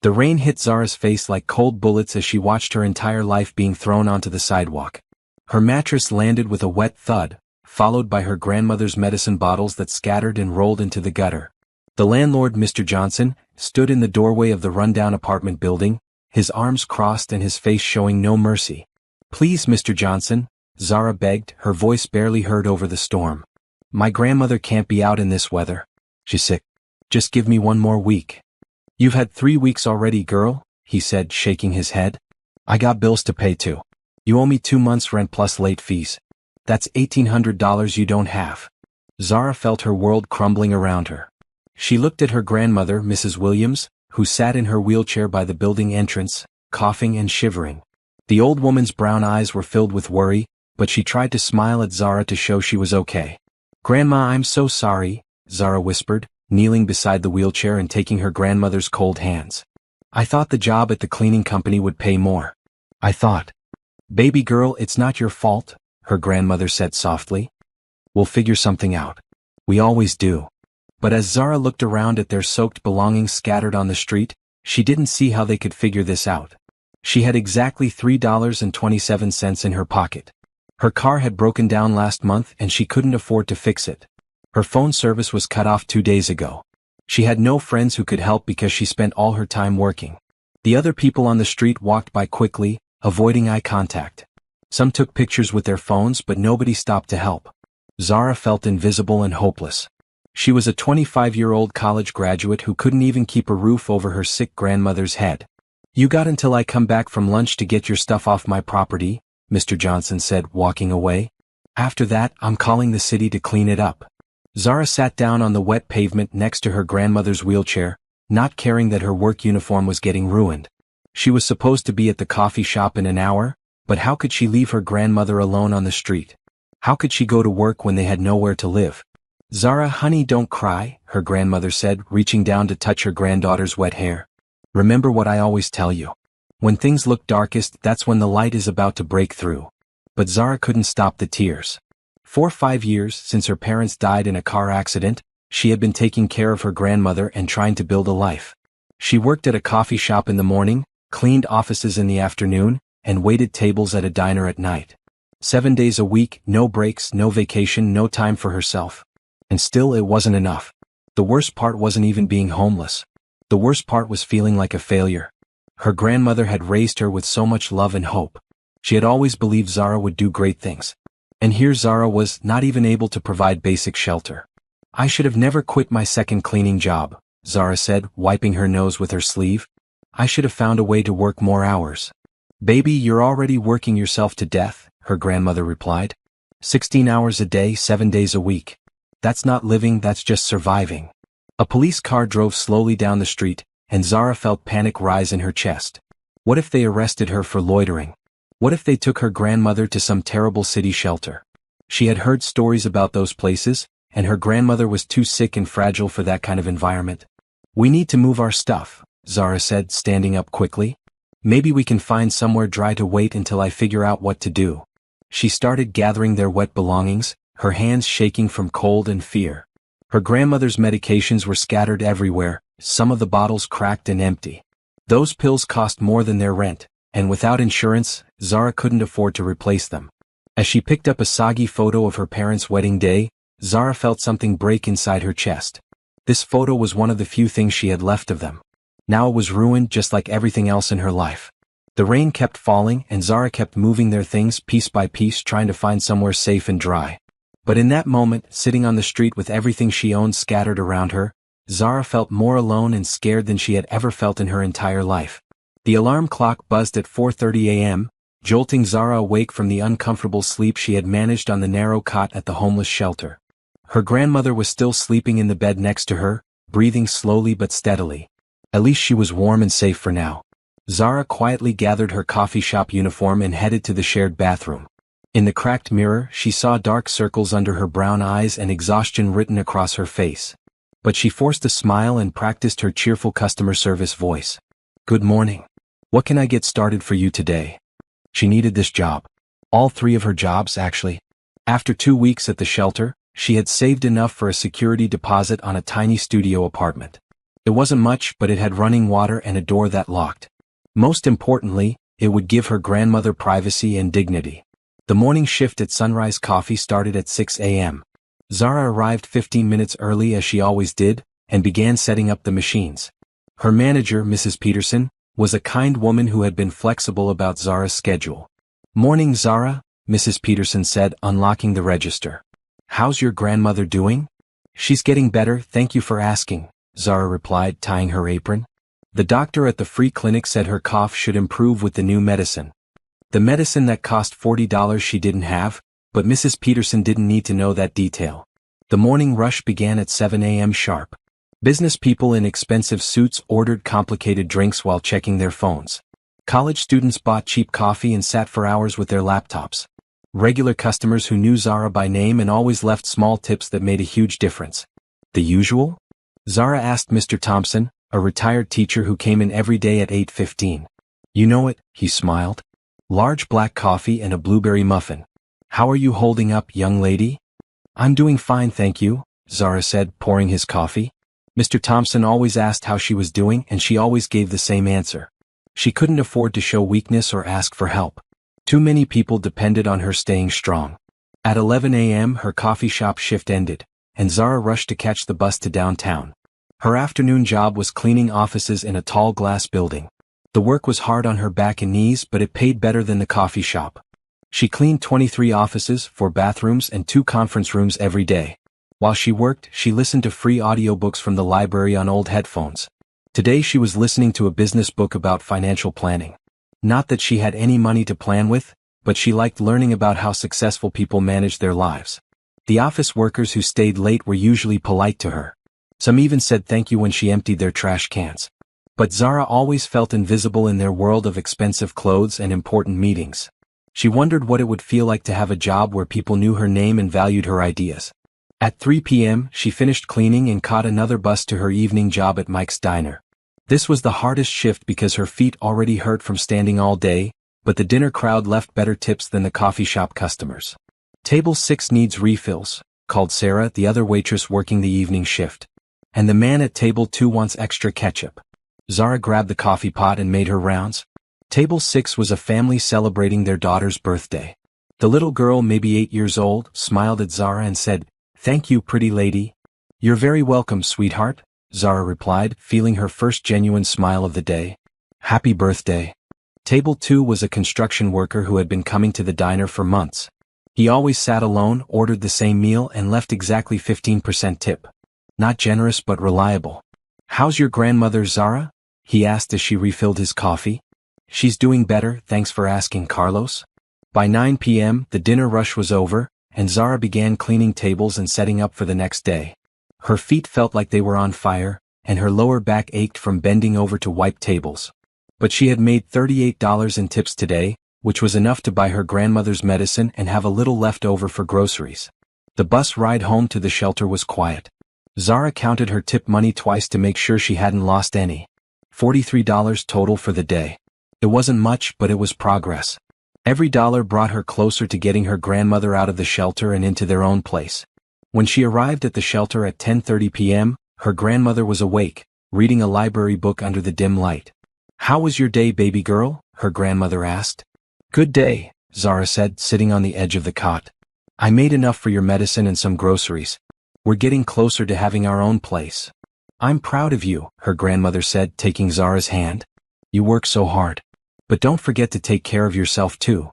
The rain hit Zara's face like cold bullets as she watched her entire life being thrown onto the sidewalk. Her mattress landed with a wet thud, followed by her grandmother's medicine bottles that scattered and rolled into the gutter. The landlord, Mr. Johnson, stood in the doorway of the rundown apartment building, his arms crossed and his face showing no mercy. "Please, Mr. Johnson," Zara begged, her voice barely heard over the storm. "My grandmother can't be out in this weather. She's sick. Just give me one more week." "You've had 3 weeks already, girl," he said, shaking his head. "I got bills to pay too. You owe me 2 months' rent plus late fees. That's $1,800 you don't have." Zara felt her world crumbling around her. She looked at her grandmother, Mrs. Williams, who sat in her wheelchair by the building entrance, coughing and shivering. The old woman's brown eyes were filled with worry, but she tried to smile at Zara to show she was okay. "Grandma, I'm so sorry," Zara whispered, kneeling beside the wheelchair and taking her grandmother's cold hands. "I thought the job at the cleaning company would pay more. I thought." "Baby girl, it's not your fault," her grandmother said softly. "We'll figure something out. We always do." But as Zara looked around at their soaked belongings scattered on the street, she didn't see how they could figure this out. She had exactly $3.27 in her pocket. Her car had broken down last month and she couldn't afford to fix it. Her phone service was cut off 2 days ago. She had no friends who could help because she spent all her time working. The other people on the street walked by quickly, avoiding eye contact. Some took pictures with their phones, but nobody stopped to help. Zara felt invisible and hopeless. She was a 25-year-old college graduate who couldn't even keep a roof over her sick grandmother's head. "You got until I come back from lunch to get your stuff off my property," Mr. Johnson said, walking away. "After that, I'm calling the city to clean it up." Zara sat down on the wet pavement next to her grandmother's wheelchair, not caring that her work uniform was getting ruined. She was supposed to be at the coffee shop in an hour, but how could she leave her grandmother alone on the street? How could she go to work when they had nowhere to live? "Zara, honey, don't cry," her grandmother said, reaching down to touch her granddaughter's wet hair. "Remember what I always tell you. When things look darkest, that's when the light is about to break through." But Zara couldn't stop the tears. For 5 years, since her parents died in a car accident, she had been taking care of her grandmother and trying to build a life. She worked at a coffee shop in the morning, cleaned offices in the afternoon, and waited tables at a diner at night. 7 days a week, no breaks, no vacation, no time for herself. And still it wasn't enough. The worst part wasn't even being homeless. The worst part was feeling like a failure. Her grandmother had raised her with so much love and hope. She had always believed Zara would do great things. And here Zara was, not even able to provide basic shelter. "I should have never quit my second cleaning job," Zara said, wiping her nose with her sleeve. "I should have found a way to work more hours." "Baby, you're already working yourself to death," her grandmother replied. 16 hours a day, 7 days a week. That's not living, that's just surviving." A police car drove slowly down the street, and Zara felt panic rise in her chest. What if they arrested her for loitering? What if they took her grandmother to some terrible city shelter? She had heard stories about those places, and her grandmother was too sick and fragile for that kind of environment. "We need to move our stuff," Zara said, standing up quickly. "Maybe we can find somewhere dry to wait until I figure out what to do." She started gathering their wet belongings, her hands shaking from cold and fear. Her grandmother's medications were scattered everywhere, some of the bottles cracked and empty. Those pills cost more than their rent, and without insurance, Zara couldn't afford to replace them. As she picked up a soggy photo of her parents' wedding day, Zara felt something break inside her chest. This photo was one of the few things she had left of them. Now it was ruined just like everything else in her life. The rain kept falling and Zara kept moving their things piece by piece, trying to find somewhere safe and dry. But in that moment, sitting on the street with everything she owned scattered around her, Zara felt more alone and scared than she had ever felt in her entire life. The alarm clock buzzed at 4:30 a.m., jolting Zara awake from the uncomfortable sleep she had managed on the narrow cot at the homeless shelter. Her grandmother was still sleeping in the bed next to her, breathing slowly but steadily. At least she was warm and safe for now. Zara quietly gathered her coffee shop uniform and headed to the shared bathroom. In the cracked mirror, she saw dark circles under her brown eyes and exhaustion written across her face. But she forced a smile and practiced her cheerful customer service voice. "Good morning. What can I get started for you today?" She needed this job. All 3 of her jobs, actually. After 2 weeks at the shelter, she had saved enough for a security deposit on a tiny studio apartment. It wasn't much, but it had running water and a door that locked. Most importantly, it would give her grandmother privacy and dignity. The morning shift at Sunrise Coffee started at 6 a.m. Zara arrived 15 minutes early as she always did, and began setting up the machines. Her manager, Mrs. Peterson, was a kind woman who had been flexible about Zara's schedule. "Morning, Zara," Mrs. Peterson said, unlocking the register. "How's your grandmother doing?" "She's getting better, thank you for asking," Zara replied, tying her apron. The doctor at the free clinic said her cough should improve with the new medicine. The medicine that cost $40 she didn't have, but Mrs. Peterson didn't need to know that detail. The morning rush began at 7 a.m. sharp. Business people in expensive suits ordered complicated drinks while checking their phones. College students bought cheap coffee and sat for hours with their laptops. Regular customers who knew Zara by name and always left small tips that made a huge difference. "The usual?" Zara asked Mr. Thompson, a retired teacher who came in every day at 8:15. "You know it," he smiled. "Large black coffee and a blueberry muffin. How are you holding up, young lady?" "I'm doing fine, thank you," Zara said, pouring his coffee. Mr. Thompson always asked how she was doing, and she always gave the same answer. She couldn't afford to show weakness or ask for help. Too many people depended on her staying strong. At 11 a.m. her coffee shop shift ended, and Zara rushed to catch the bus to downtown. Her afternoon job was cleaning offices in a tall glass building. The work was hard on her back and knees, but it paid better than the coffee shop. She cleaned 23 offices, 4 bathrooms and 2 conference rooms every day. While she worked, she listened to free audiobooks from the library on old headphones. Today she was listening to a business book about financial planning. Not that she had any money to plan with, but she liked learning about how successful people managed their lives. The office workers who stayed late were usually polite to her. Some even said thank you when she emptied their trash cans. But Zara always felt invisible in their world of expensive clothes and important meetings. She wondered what it would feel like to have a job where people knew her name and valued her ideas. At 3 p.m., she finished cleaning and caught another bus to her evening job at Mike's Diner. This was the hardest shift because her feet already hurt from standing all day, but the dinner crowd left better tips than the coffee shop customers. "Table 6 needs refills," called Sarah, the other waitress working the evening shift. "And the man at table 2 wants extra ketchup." Zara grabbed the coffee pot and made her rounds. Table 6 was a family celebrating their daughter's birthday. The little girl, maybe 8 years old, smiled at Zara and said, "Thank you, pretty lady." "You're very welcome, sweetheart," Zara replied, feeling her first genuine smile of the day. "Happy birthday." Table 2 was a construction worker who had been coming to the diner for months. He always sat alone, ordered the same meal, and left exactly 15% tip. Not generous but reliable. "How's your grandmother, Zara?" he asked as she refilled his coffee. "She's doing better, thanks for asking, Carlos." By 9 p.m., the dinner rush was over, and Zara began cleaning tables and setting up for the next day. Her feet felt like they were on fire, and her lower back ached from bending over to wipe tables. But she had made $38 in tips today, which was enough to buy her grandmother's medicine and have a little left over for groceries. The bus ride home to the shelter was quiet. Zara counted her tip money twice to make sure she hadn't lost any. $43 total for the day. It wasn't much, but it was progress. Every dollar brought her closer to getting her grandmother out of the shelter and into their own place. When she arrived at the shelter at 10:30 p.m., her grandmother was awake, reading a library book under the dim light. "How was your day, baby girl?" her grandmother asked. "Good day," Zara said, sitting on the edge of the cot. "I made enough for your medicine and some groceries. We're getting closer to having our own place." "I'm proud of you," her grandmother said, taking Zara's hand. "You work so hard. But don't forget to take care of yourself too."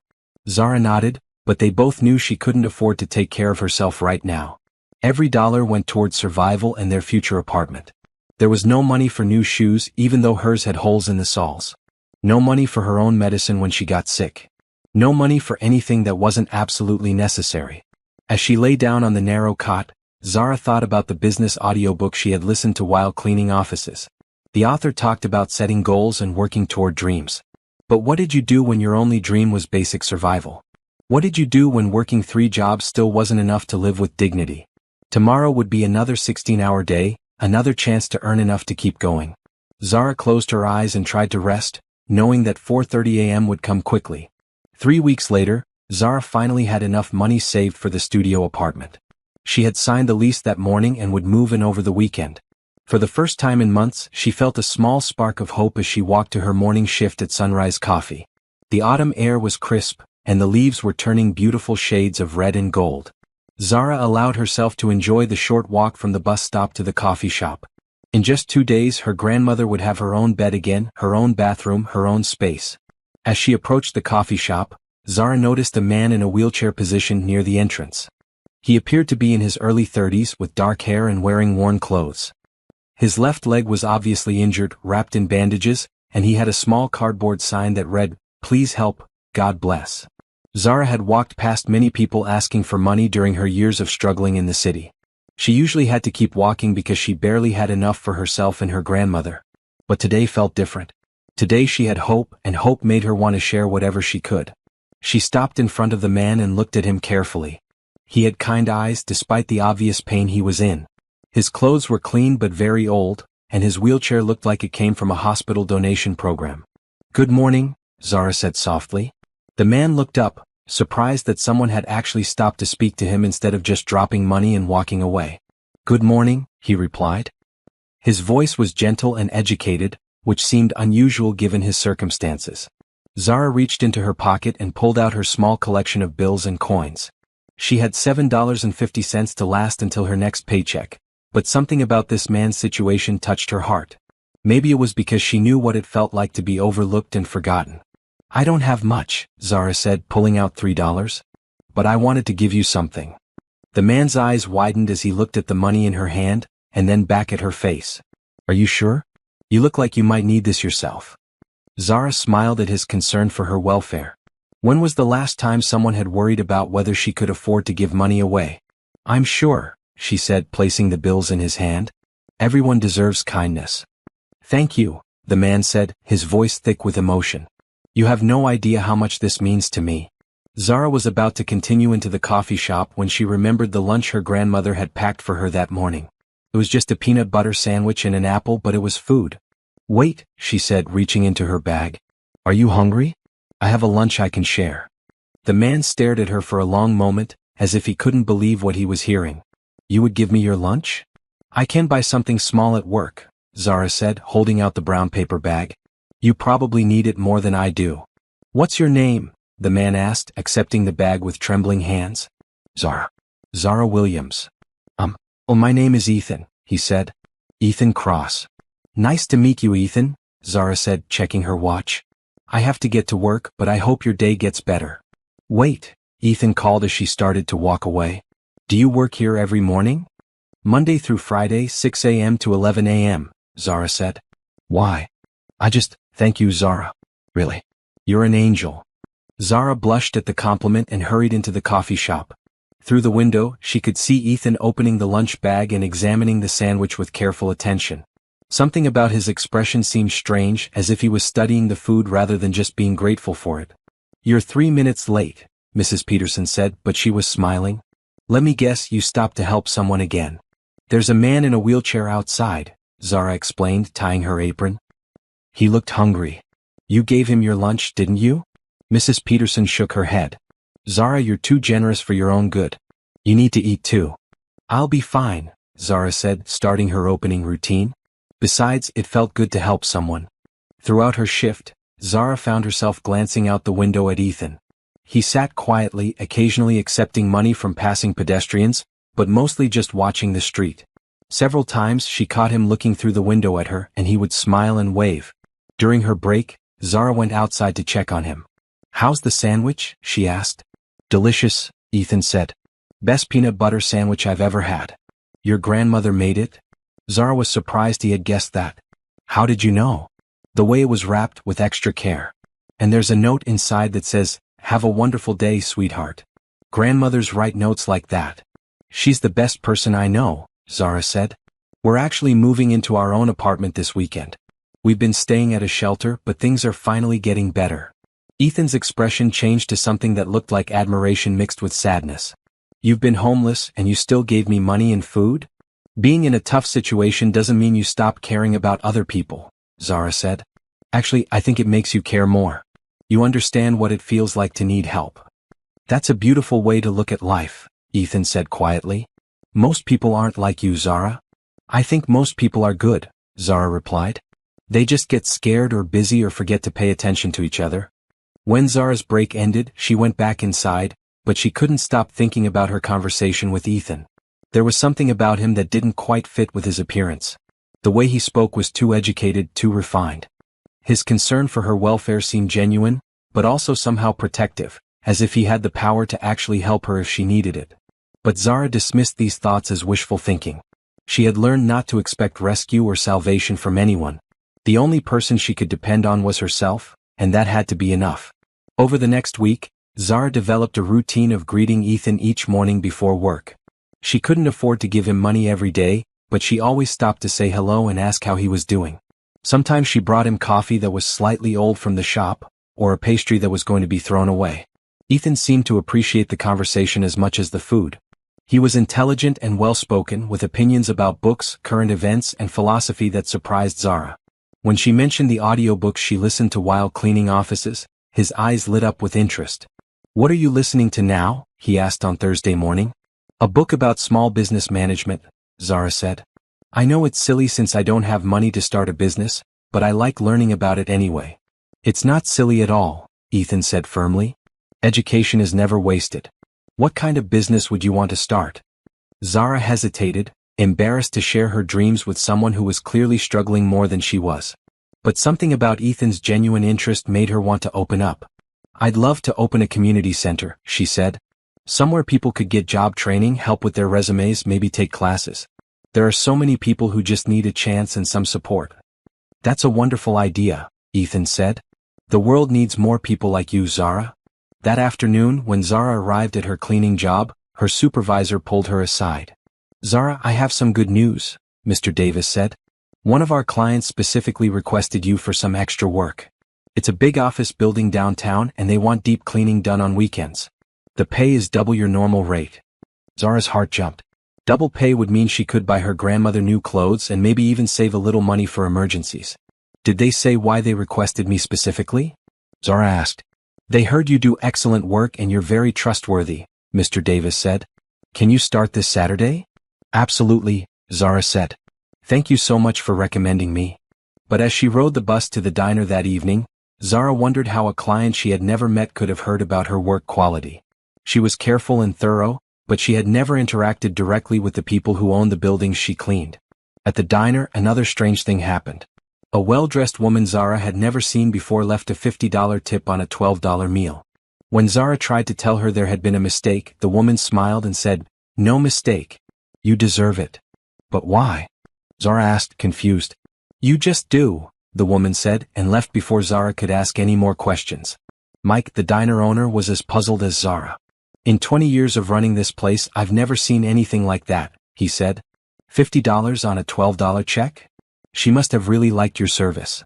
Zara nodded, but they both knew she couldn't afford to take care of herself right now. Every dollar went towards survival and their future apartment. There was no money for new shoes, even though hers had holes in the soles. No money for her own medicine when she got sick. No money for anything that wasn't absolutely necessary. As she lay down on the narrow cot, Zara thought about the business audiobook she had listened to while cleaning offices. The author talked about setting goals and working toward dreams. But what did you do when your only dream was basic survival? What did you do when working 3 jobs still wasn't enough to live with dignity? Tomorrow would be another 16-hour day, another chance to earn enough to keep going. Zara closed her eyes and tried to rest, knowing that 4:30 a.m. would come quickly. 3 weeks later, Zara finally had enough money saved for the studio apartment. She had signed the lease that morning and would move in over the weekend. For the first time in months, she felt a small spark of hope as she walked to her morning shift at Sunrise Coffee. The autumn air was crisp, and the leaves were turning beautiful shades of red and gold. Zara allowed herself to enjoy the short walk from the bus stop to the coffee shop. In just 2 days, her grandmother would have her own bed again, her own bathroom, her own space. As she approached the coffee shop, Zara noticed a man in a wheelchair positioned near the entrance. He appeared to be in his early 30s with dark hair and wearing worn clothes. His left leg was obviously injured, wrapped in bandages, and he had a small cardboard sign that read, "Please help, God bless." Zara had walked past many people asking for money during her years of struggling in the city. She usually had to keep walking because she barely had enough for herself and her grandmother. But today felt different. Today she had hope, and hope made her want to share whatever she could. She stopped in front of the man and looked at him carefully. He had kind eyes despite the obvious pain he was in. His clothes were clean but very old, and his wheelchair looked like it came from a hospital donation program. "Good morning," Zara said softly. The man looked up, surprised that someone had actually stopped to speak to him instead of just dropping money and walking away. "Good morning," he replied. His voice was gentle and educated, which seemed unusual given his circumstances. Zara reached into her pocket and pulled out her small collection of bills and coins. She had $7.50 to last until her next paycheck, but something about this man's situation touched her heart. Maybe it was because she knew what it felt like to be overlooked and forgotten. "I don't have much," Zara said, pulling out $3. "But I wanted to give you something." The man's eyes widened as he looked at the money in her hand, and then back at her face. "Are you sure? You look like you might need this yourself." Zara smiled at his concern for her welfare. When was the last time someone had worried about whether she could afford to give money away? "I'm sure," she said, placing the bills in his hand. "Everyone deserves kindness." "Thank you," the man said, his voice thick with emotion. "You have no idea how much this means to me." Zara was about to continue into the coffee shop when she remembered the lunch her grandmother had packed for her that morning. It was just a peanut butter sandwich and an apple, but it was food. "Wait," she said, reaching into her bag. "Are you hungry? I have a lunch I can share." The man stared at her for a long moment, as if he couldn't believe what he was hearing. "You would give me your lunch?" "I can buy something small at work," Zara said, holding out the brown paper bag. "You probably need it more than I do." "What's your name?" the man asked, accepting the bag with trembling hands. "Zara. Zara Williams." "Oh, my name is Ethan," he said. "Ethan Cross." "Nice to meet you, Ethan," Zara said, checking her watch. "I have to get to work, but I hope your day gets better." "Wait," Ethan called as she started to walk away. "Do you work here every morning?" "Monday through Friday, 6 a.m. to 11 a.m., Zara said. "Why?" "Thank you, Zara. Really. You're an angel." Zara blushed at the compliment and hurried into the coffee shop. Through the window, she could see Ethan opening the lunch bag and examining the sandwich with careful attention. Something about his expression seemed strange, as if he was studying the food rather than just being grateful for it. "You're 3 minutes late," Mrs. Peterson said, but she was smiling. "Let me guess, you stopped to help someone again." "There's a man in a wheelchair outside," Zara explained, tying her apron. "He looked hungry. You gave him your lunch, didn't you?" Mrs. Peterson shook her head. "Zara, you're too generous for your own good. You need to eat too." "I'll be fine," Zara said, starting her opening routine. Besides, it felt good to help someone. Throughout her shift, Zara found herself glancing out the window at Ethan. He sat quietly, occasionally accepting money from passing pedestrians, but mostly just watching the street. Several times she caught him looking through the window at her, and he would smile and wave. During her break, Zara went outside to check on him. "How's the sandwich?" she asked. "Delicious," Ethan said. "Best peanut butter sandwich I've ever had." "Your grandmother made it?" Zara was surprised he had guessed that. "How did you know?" "The way it was wrapped with extra care. And there's a note inside that says, 'Have a wonderful day, sweetheart.' Grandmothers write notes like that." "She's the best person I know," Zara said. "We're actually moving into our own apartment this weekend. We've been staying at a shelter, but things are finally getting better." Ethan's expression changed to something that looked like admiration mixed with sadness. "You've been homeless, and you still gave me money and food? Being in a tough situation doesn't mean you stop caring about other people," Zara said. "Actually, I think it makes you care more. You understand what it feels like to need help." "That's a beautiful way to look at life," Ethan said quietly. "Most people aren't like you, Zara. I think most people are good, Zara replied. They just get scared or busy or forget to pay attention to each other. When Zara's break ended, she went back inside, but she couldn't stop thinking about her conversation with Ethan. There was something about him that didn't quite fit with his appearance. The way he spoke was too educated, too refined. His concern for her welfare seemed genuine, but also somehow protective, as if he had the power to actually help her if she needed it. But Zara dismissed these thoughts as wishful thinking. She had learned not to expect rescue or salvation from anyone. The only person she could depend on was herself, and that had to be enough. Over the next week, Zara developed a routine of greeting Ethan each morning before work. She couldn't afford to give him money every day, but she always stopped to say hello and ask how he was doing. Sometimes she brought him coffee that was slightly old from the shop, or a pastry that was going to be thrown away. Ethan seemed to appreciate the conversation as much as the food. He was intelligent and well-spoken, with opinions about books, current events, and philosophy that surprised Zara. When she mentioned the audiobooks she listened to while cleaning offices, his eyes lit up with interest. "What are you listening to now?" he asked on Thursday morning. "A book about small business management," Zara said. "I know it's silly since I don't have money to start a business, but I like learning about it anyway." "It's not silly at all," Ethan said firmly. "Education is never wasted. What kind of business would you want to start?" Zara hesitated, embarrassed to share her dreams with someone who was clearly struggling more than she was. But something about Ethan's genuine interest made her want to open up. "I'd love to open a community center," she said. "Somewhere people could get job training, help with their resumes, maybe take classes. There are so many people who just need a chance and some support." "That's a wonderful idea," Ethan said. "The world needs more people like you, Zara." That afternoon, when Zara arrived at her cleaning job, her supervisor pulled her aside. "Zara, I have some good news," Mr. Davis said. "One of our clients specifically requested you for some extra work. It's a big office building downtown and they want deep cleaning done on weekends. The pay is double your normal rate." Zara's heart jumped. Double pay would mean she could buy her grandmother new clothes and maybe even save a little money for emergencies. "Did they say why they requested me specifically?" Zara asked. "They heard you do excellent work and you're very trustworthy," Mr. Davis said. "Can you start this Saturday?" "Absolutely," Zara said. "Thank you so much for recommending me." But as she rode the bus to the diner that evening, Zara wondered how a client she had never met could have heard about her work quality. She was careful and thorough, but she had never interacted directly with the people who owned the buildings she cleaned. At the diner, another strange thing happened. A well-dressed woman Zara had never seen before left a $50 tip on a $12 meal. When Zara tried to tell her there had been a mistake, the woman smiled and said, "No mistake. You deserve it." "But why?" Zara asked, confused. "You just do," the woman said, and left before Zara could ask any more questions. Mike, the diner owner, was as puzzled as Zara. "In 20 years of running this place, I've never seen anything like that," he said. $50 on a $12 check? She must have really liked your service."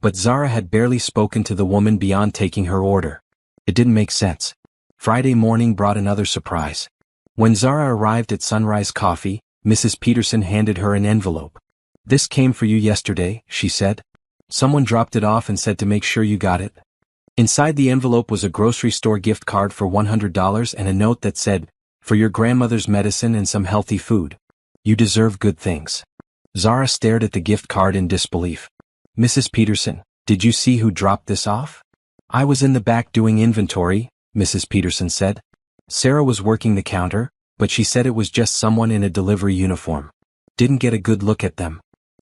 But Zara had barely spoken to the woman beyond taking her order. It didn't make sense. Friday morning brought another surprise. When Zara arrived at Sunrise Coffee, Mrs. Peterson handed her an envelope. "This came for you yesterday," she said. "Someone dropped it off and said to make sure you got it." Inside the envelope was a grocery store gift card for $100 and a note that said, "For your grandmother's medicine and some healthy food. You deserve good things." Zara stared at the gift card in disbelief. "Mrs. Peterson, did you see who dropped this off?" "I was in the back doing inventory," Mrs. Peterson said. "Sarah was working the counter, but she said it was just someone in a delivery uniform. Didn't get a good look at them."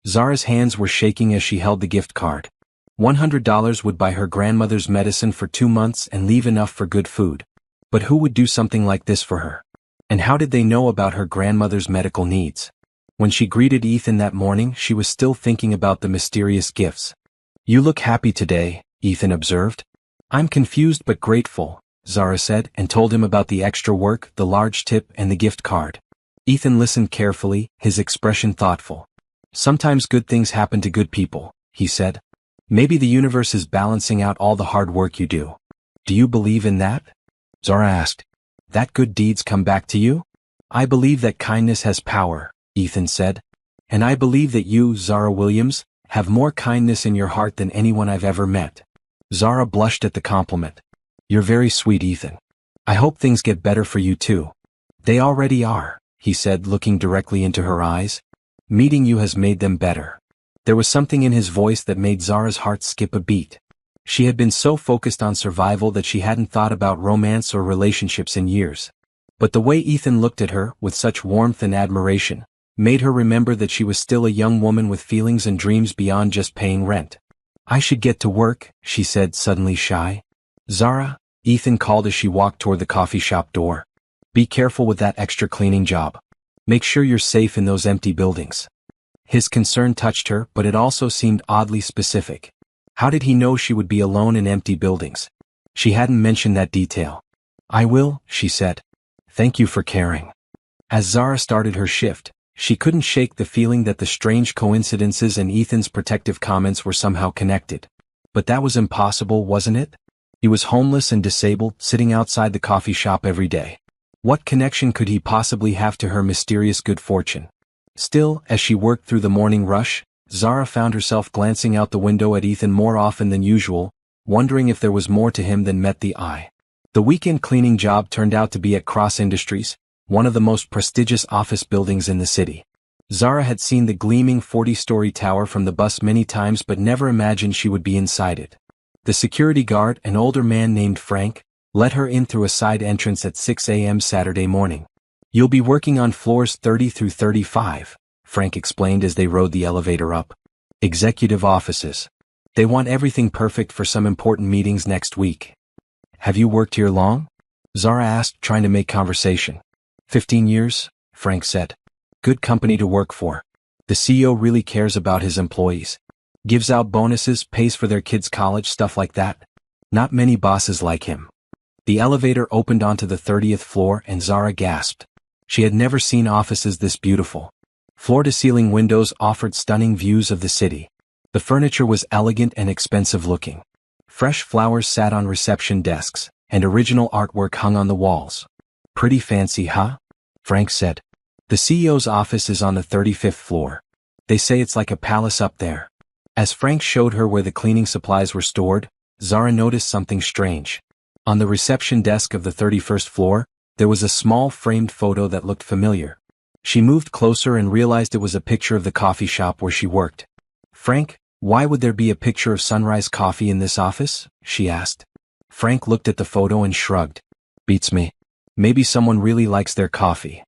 Zara's hands were shaking as she held the gift card. $100 would buy her grandmother's medicine for 2 months and leave enough for good food. But who would do something like this for her? And how did they know about her grandmother's medical needs? When she greeted Ethan that morning, she was still thinking about the mysterious gifts. "You look happy today," Ethan observed. "I'm confused but grateful," Zara said, and told him about the extra work, the large tip, and the gift card. Ethan listened carefully, his expression thoughtful. "Sometimes good things happen to good people," he said. "Maybe the universe is balancing out all the hard work you do." "Do you believe in that?" Zara asked. "That good deeds come back to you?" "I believe that kindness has power," Ethan said. "And I believe that you, Zara Williams, have more kindness in your heart than anyone I've ever met." Zara blushed at the compliment. "You're very sweet, Ethan. I hope things get better for you too." "They already are," he said, looking directly into her eyes. Meeting you has made them better." There was something in his voice that made Zara's heart skip a beat. She had been so focused on survival that she hadn't thought about romance or relationships in years. But the way Ethan looked at her, with such warmth and admiration, made her remember that she was still a young woman with feelings and dreams beyond just paying rent. "I should get to work," she said, suddenly shy. "Zara," Ethan called as she walked toward the coffee shop door. "Be careful with that extra cleaning job. Make sure you're safe in those empty buildings." His concern touched her, but it also seemed oddly specific. How did he know she would be alone in empty buildings? She hadn't mentioned that detail. "I will," she said. "Thank you for caring." As Zara started her shift, she couldn't shake the feeling that the strange coincidences and Ethan's protective comments were somehow connected. But that was impossible, wasn't it? He was homeless and disabled, sitting outside the coffee shop every day. What connection could he possibly have to her mysterious good fortune? Still, as she worked through the morning rush, Zara found herself glancing out the window at Ethan more often than usual, wondering if there was more to him than met the eye. The weekend cleaning job turned out to be at Cross Industries, one of the most prestigious office buildings in the city. Zara had seen the gleaming 40-story tower from the bus many times but never imagined she would be inside it. The security guard, an older man named Frank, let her in through a side entrance at 6 a.m. Saturday morning. "You'll be working on floors 30 through 35, Frank explained as they rode the elevator up. "Executive offices. They want everything perfect for some important meetings next week." "Have you worked here long?" Zara asked, trying to make conversation. 15 years, Frank said. "Good company to work for. The CEO really cares about his employees. Gives out bonuses, pays for their kids' college, stuff like that. Not many bosses like him." The elevator opened onto the 30th floor and Zara gasped. She had never seen offices this beautiful. Floor-to-ceiling windows offered stunning views of the city. The furniture was elegant and expensive-looking. Fresh flowers sat on reception desks, and original artwork hung on the walls. "Pretty fancy, huh?" Frank said. "The CEO's office is on the 35th floor. They say it's like a palace up there." As Frank showed her where the cleaning supplies were stored, Zara noticed something strange. On the reception desk of the 31st floor, there was a small framed photo that looked familiar. She moved closer and realized it was a picture of the coffee shop where she worked. "Frank, why would there be a picture of Sunrise Coffee in this office?" she asked. Frank looked at the photo and shrugged. "Beats me. Maybe someone really likes their coffee."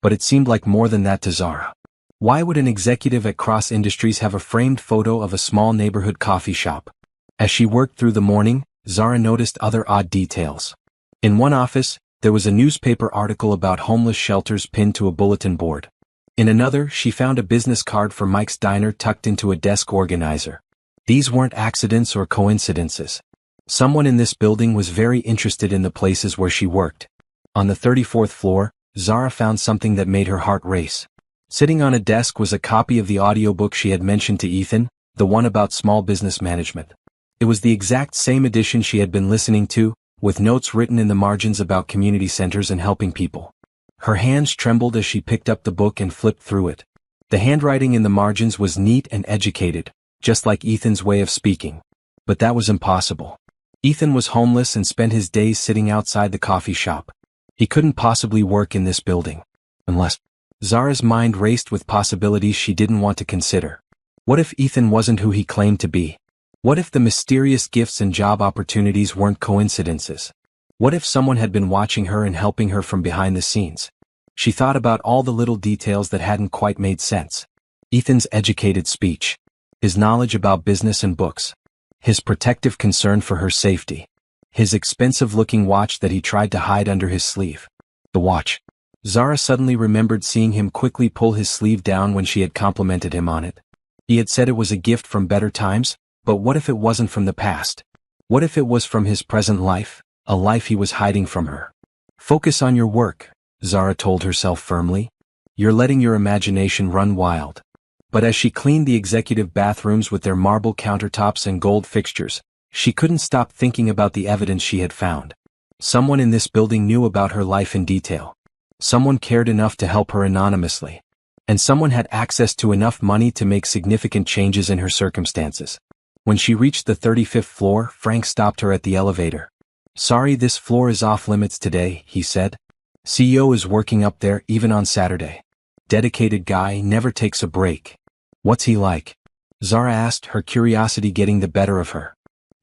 But it seemed like more than that to Zara. Why would an executive at Cross Industries have a framed photo of a small neighborhood coffee shop? As she worked through the morning, Zara noticed other odd details. In one office, there was a newspaper article about homeless shelters pinned to a bulletin board. In another, she found a business card for Mike's Diner tucked into a desk organizer. These weren't accidents or coincidences. Someone in this building was very interested in the places where she worked. On the 34th floor, Zara found something that made her heart race. Sitting on a desk was a copy of the audiobook she had mentioned to Ethan, the one about small business management. It was the exact same edition she had been listening to, with notes written in the margins about community centers and helping people. Her hands trembled as she picked up the book and flipped through it. The handwriting in the margins was neat and educated, just like Ethan's way of speaking. But that was impossible. Ethan was homeless and spent his days sitting outside the coffee shop. He couldn't possibly work in this building. Unless... Zara's mind raced with possibilities she didn't want to consider. What if Ethan wasn't who he claimed to be? What if the mysterious gifts and job opportunities weren't coincidences? What if someone had been watching her and helping her from behind the scenes? She thought about all the little details that hadn't quite made sense. Ethan's educated speech. His knowledge about business and books. His protective concern for her safety. His expensive-looking watch that he tried to hide under his sleeve. The watch. Zara suddenly remembered seeing him quickly pull his sleeve down when she had complimented him on it. He had said it was a gift from better times, but what if it wasn't from the past? What if it was from his present life, a life he was hiding from her? "Focus on your work," Zara told herself firmly. "You're letting your imagination run wild." But as she cleaned the executive bathrooms with their marble countertops and gold fixtures, she couldn't stop thinking about the evidence she had found. Someone in this building knew about her life in detail. Someone cared enough to help her anonymously. And someone had access to enough money to make significant changes in her circumstances. When she reached the 35th floor, Frank stopped her at the elevator. "Sorry, this floor is off limits today," he said. "CEO is working up there even on Saturday." Dedicated guy, never takes a break. What's he like? Zara asked, her curiosity getting the better of her.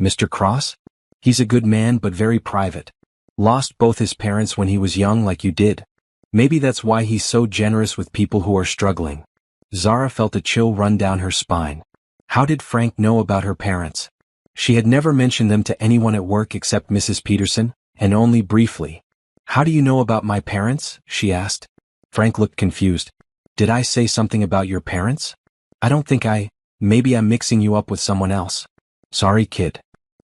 Mr. Cross? He's a good man but very private. Lost both his parents when he was young like you did. Maybe that's why he's so generous with people who are struggling. Zara felt a chill run down her spine. How did Frank know about her parents? She had never mentioned them to anyone at work except Mrs. Peterson, and only briefly. How do you know about my parents? She asked. Frank looked confused. Did I say something about your parents? I don't think maybe I'm mixing you up with someone else. Sorry, kid.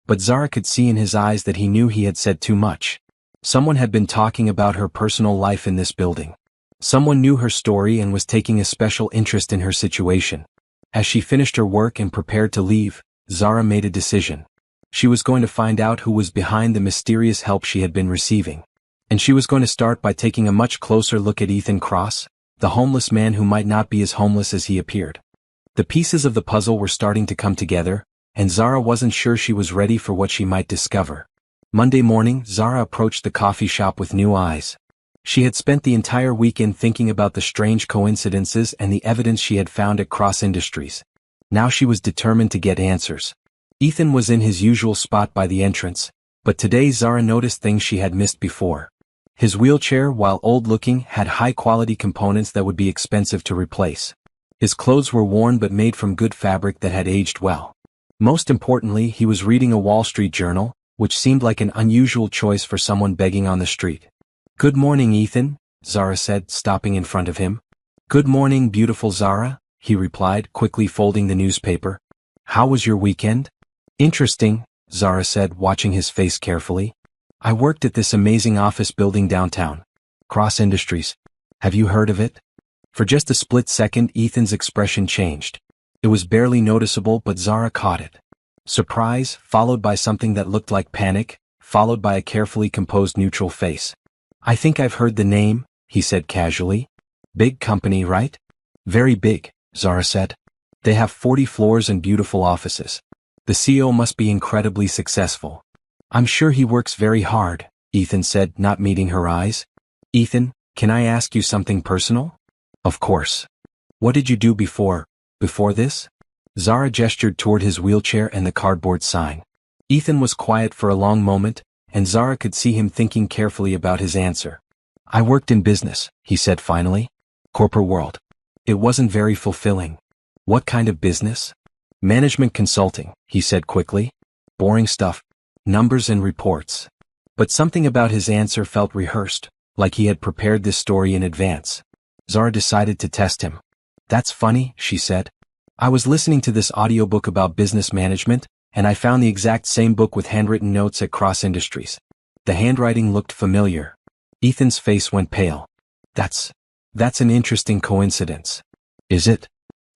But Zara could see in his eyes that he knew he had said too much. Someone had been talking about her personal life in this building. Someone knew her story and was taking a special interest in her situation. As she finished her work and prepared to leave, Zara made a decision. She was going to find out who was behind the mysterious help she had been receiving. And she was going to start by taking a much closer look at Ethan Cross, the homeless man who might not be as homeless as he appeared. The pieces of the puzzle were starting to come together, and Zara wasn't sure she was ready for what she might discover. Monday morning, Zara approached the coffee shop with new eyes. She had spent the entire weekend thinking about the strange coincidences and the evidence she had found at Cross Industries. Now she was determined to get answers. Ethan was in his usual spot by the entrance, but today Zara noticed things she had missed before. His wheelchair, while old-looking, had high-quality components that would be expensive to replace. His clothes were worn but made from good fabric that had aged well. Most importantly, he was reading a Wall Street Journal, which seemed like an unusual choice for someone begging on the street. Good morning, Ethan, Zara said, stopping in front of him. Good morning, beautiful Zara, he replied, quickly folding the newspaper. How was your weekend? Interesting, Zara said, watching his face carefully. I worked at this amazing office building downtown. Cross Industries. Have you heard of it? For just a split second, Ethan's expression changed. It was barely noticeable, but Zara caught it. Surprise, followed by something that looked like panic, followed by a carefully composed neutral face. I think I've heard the name, he said casually. Big company, right? Very big, Zara said. They have 40 floors and beautiful offices. The CEO must be incredibly successful. I'm sure he works very hard, Ethan said, not meeting her eyes. Ethan, can I ask you something personal? Of course. What did you do before this? Zara gestured toward his wheelchair and the cardboard sign. Ethan was quiet for a long moment, and Zara could see him thinking carefully about his answer. I worked in business, he said finally. Corporate world. It wasn't very fulfilling. What kind of business? Management consulting, he said quickly. Boring stuff. Numbers and reports. But something about his answer felt rehearsed, like he had prepared this story in advance. Zara decided to test him. That's funny, she said. I was listening to this audiobook about business management, and I found the exact same book with handwritten notes at Cross Industries. The handwriting looked familiar. Ethan's face went pale. That's an interesting coincidence. Is it?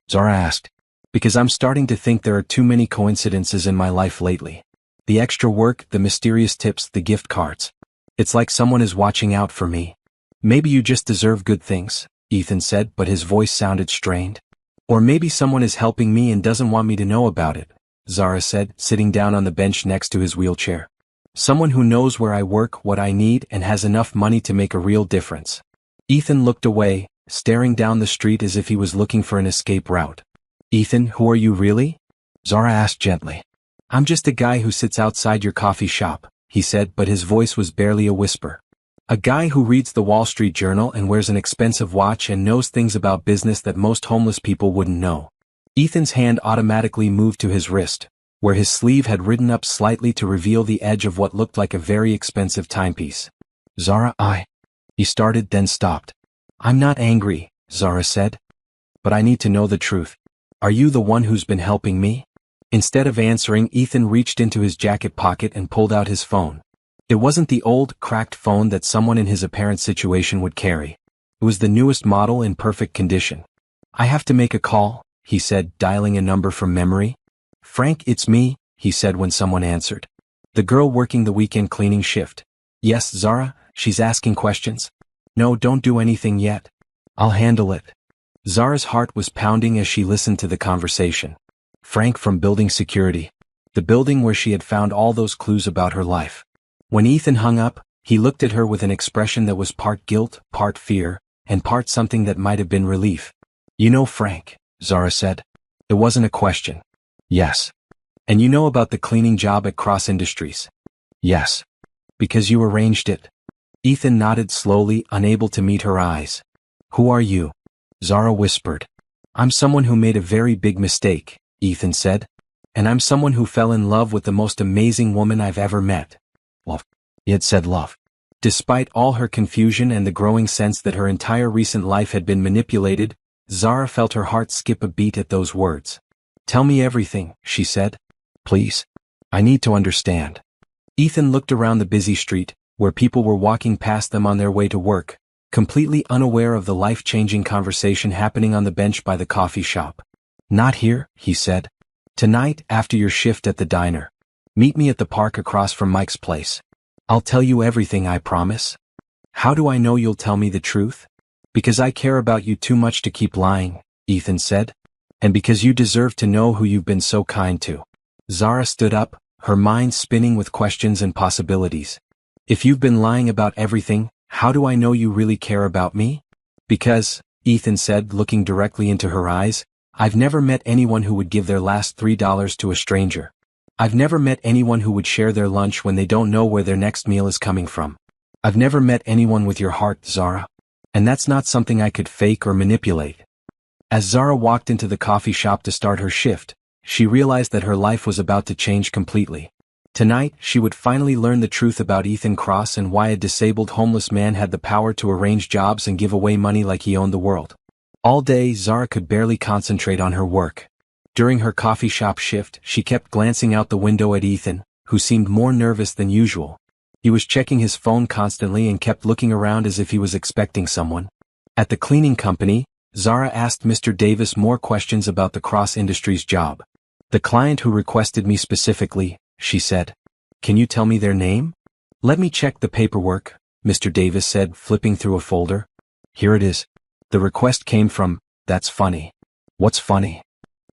Zara asked. Because I'm starting to think there are too many coincidences in my life lately. The extra work, the mysterious tips, the gift cards. It's like someone is watching out for me. Maybe you just deserve good things, Ethan said, but his voice sounded strained. Or maybe someone is helping me and doesn't want me to know about it, Zara said, sitting down on the bench next to his wheelchair. Someone who knows where I work, what I need, and has enough money to make a real difference. Ethan looked away, staring down the street as if he was looking for an escape route. Ethan, who are you really? Zara asked gently. I'm just a guy who sits outside your coffee shop, he said, but his voice was barely a whisper. A guy who reads the Wall Street Journal and wears an expensive watch and knows things about business that most homeless people wouldn't know. Ethan's hand automatically moved to his wrist, where his sleeve had ridden up slightly to reveal the edge of what looked like a very expensive timepiece. Zara, he started, then stopped. I'm not angry, Zara said. But I need to know the truth. Are you the one who's been helping me? Instead of answering, Ethan reached into his jacket pocket and pulled out his phone. It wasn't the old, cracked phone that someone in his apparent situation would carry. It was the newest model in perfect condition. I have to make a call, he said, dialing a number from memory. Frank, it's me, he said when someone answered. The girl working the weekend cleaning shift. Yes, Zara, she's asking questions. No, don't do anything yet. I'll handle it. Zara's heart was pounding as she listened to the conversation. Frank from building security. The building where she had found all those clues about her life. When Ethan hung up, he looked at her with an expression that was part guilt, part fear, and part something that might have been relief. You know Frank, Zara said. It wasn't a question. Yes. And you know about the cleaning job at Cross Industries? Yes. Because you arranged it. Ethan nodded slowly, unable to meet her eyes. Who are you? Zara whispered. I'm someone who made a very big mistake, Ethan said. And I'm someone who fell in love with the most amazing woman I've ever met. Love. He had said love. Despite all her confusion and the growing sense that her entire recent life had been manipulated, Zara felt her heart skip a beat at those words. Tell me everything, she said. Please. I need to understand. Ethan looked around the busy street, where people were walking past them on their way to work, completely unaware of the life-changing conversation happening on the bench by the coffee shop. Not here, he said. Tonight, after your shift at the diner. Meet me at the park across from Mike's place. I'll tell you everything, I promise. How do I know you'll tell me the truth? Because I care about you too much to keep lying, Ethan said. And because you deserve to know who you've been so kind to. Zara stood up, her mind spinning with questions and possibilities. If you've been lying about everything, how do I know you really care about me? Because, Ethan said, looking directly into her eyes, I've never met anyone who would give their last $3 to a stranger. I've never met anyone who would share their lunch when they don't know where their next meal is coming from. I've never met anyone with your heart, Zara. And that's not something I could fake or manipulate. As Zara walked into the coffee shop to start her shift, she realized that her life was about to change completely. Tonight, she would finally learn the truth about Ethan Cross and why a disabled homeless man had the power to arrange jobs and give away money like he owned the world. All day, Zara could barely concentrate on her work. During her coffee shop shift, she kept glancing out the window at Ethan, who seemed more nervous than usual. He was checking his phone constantly and kept looking around as if he was expecting someone. At the cleaning company, Zara asked Mr. Davis more questions about the Cross Industries job. The client who requested me specifically, she said. Can you tell me their name? Let me check the paperwork, Mr. Davis said, flipping through a folder. Here it is. The request came from, that's funny. What's funny?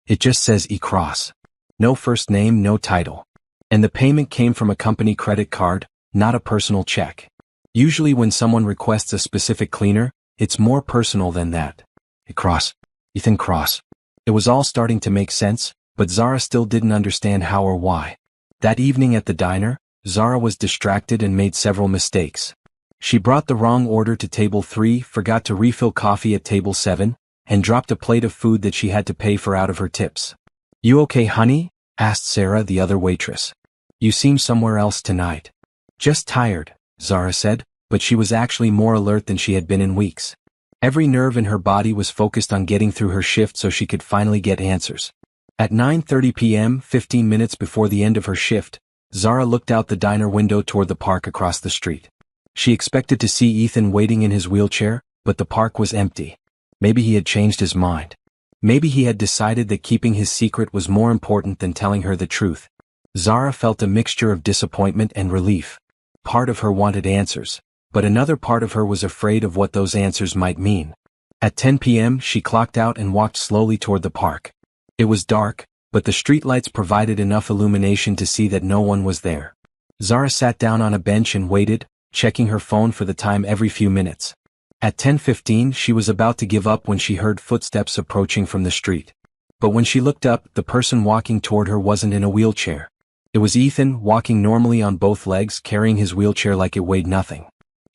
It just says E. Cross. No first name, no title. And the payment came from a company credit card, not a personal check. Usually when someone requests a specific cleaner, it's more personal than that. E. Cross. Ethan Cross. It was all starting to make sense, but Zara still didn't understand how or why. That evening at the diner, Zara was distracted and made several mistakes. She brought the wrong order to table 3, forgot to refill coffee at table 7, and dropped a plate of food that she had to pay for out of her tips. You okay, honey? Asked Sarah, the other waitress. You seem somewhere else tonight. Just tired, Zara said, but she was actually more alert than she had been in weeks. Every nerve in her body was focused on getting through her shift so she could finally get answers. At 9:30 p.m., 15 minutes before the end of her shift, Zara looked out the diner window toward the park across the street. She expected to see Ethan waiting in his wheelchair, but the park was empty. Maybe he had changed his mind. Maybe he had decided that keeping his secret was more important than telling her the truth. Zara felt a mixture of disappointment and relief. Part of her wanted answers, but another part of her was afraid of what those answers might mean. At 10 p.m., she clocked out and walked slowly toward the park. It was dark, but the streetlights provided enough illumination to see that no one was there. Zara sat down on a bench and waited, checking her phone for the time every few minutes. At 10:15, she was about to give up when she heard footsteps approaching from the street. But when she looked up, the person walking toward her wasn't in a wheelchair. It was Ethan, walking normally on both legs, carrying his wheelchair like it weighed nothing.